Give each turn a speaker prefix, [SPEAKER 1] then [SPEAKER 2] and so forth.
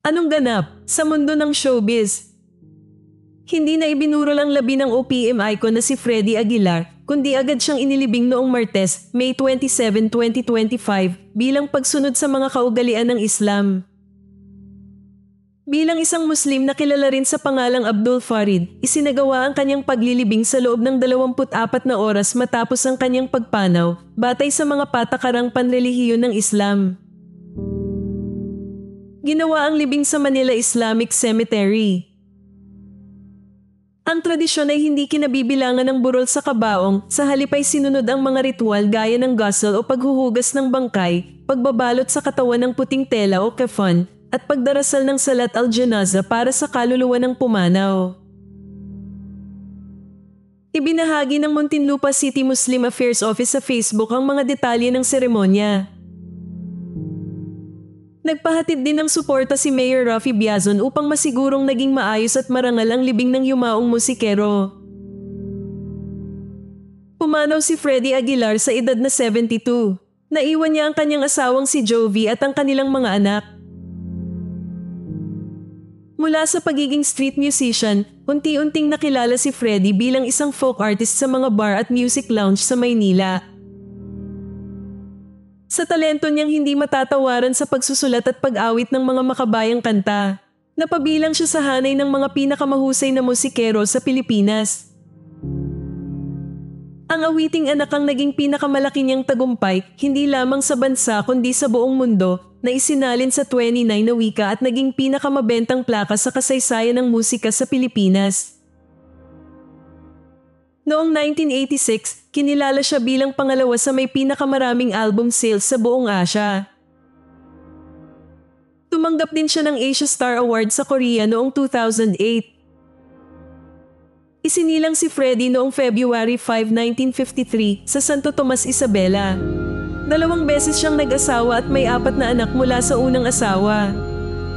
[SPEAKER 1] Anong ganap sa mundo ng showbiz? Hindi na ibinuro lang labi ng OPM icon na si Freddy Aguilar, kundi agad siyang inilibing noong Martes, May 27, 2025 bilang pagsunod sa mga kaugalian ng Islam. Bilang isang Muslim na kilala rin sa pangalang Abdul Farid, isinagawa ang kanyang paglilibing sa loob ng 24 na oras matapos ang kanyang pagpanaw, batay sa mga patakarang panrelihiyon ng Islam. Ginawa ang libing sa Manila Islamic Cemetery. Ang tradisyon ay hindi kinabibilangan ng burol sa kabaong, sa halip ay sinunod ang mga ritual gaya ng ghusl o paghuhugas ng bangkay, pagbabalot sa katawan ng puting tela o kafan, at pagdarasal ng salat al-janaza para sa kaluluwa ng pumanaw. Ibinahagi ng Muntinlupa City Muslim Affairs Office sa Facebook ang mga detalye ng seremonya. Nagpahatid din ng suporta si Mayor Raffy Biazon upang masigurong naging maayos at marangal ang libing ng yumaong musikero. Pumanaw si Freddy Aguilar sa edad na 72. Naiwan niya ang kanyang asawang si Jovi at ang kanilang mga anak. Mula sa pagiging street musician, unti-unting nakilala si Freddy bilang isang folk artist sa mga bar at music lounge sa Maynila. Sa talento niyang hindi matatawaran sa pagsusulat at pag-awit ng mga makabayang kanta, napabilang siya sa hanay ng mga pinakamahusay na musikero sa Pilipinas. Ang awiting anak ang naging pinakamalaki niyang tagumpay hindi lamang sa bansa kundi sa buong mundo na isinalin sa 29 na wika at naging pinakamabentang plaka sa kasaysayan ng musika sa Pilipinas. Noong 1986, kinilala siya bilang pangalawa sa may pinakamaraming album sales sa buong Asya. Tumanggap din siya ng Asia Star Award sa Korea noong 2008. Isinilang si Freddy noong February 5, 1953 sa Santo Tomas, Isabela. 2 beses siyang nag-asawa at may 4 na anak mula sa unang asawa.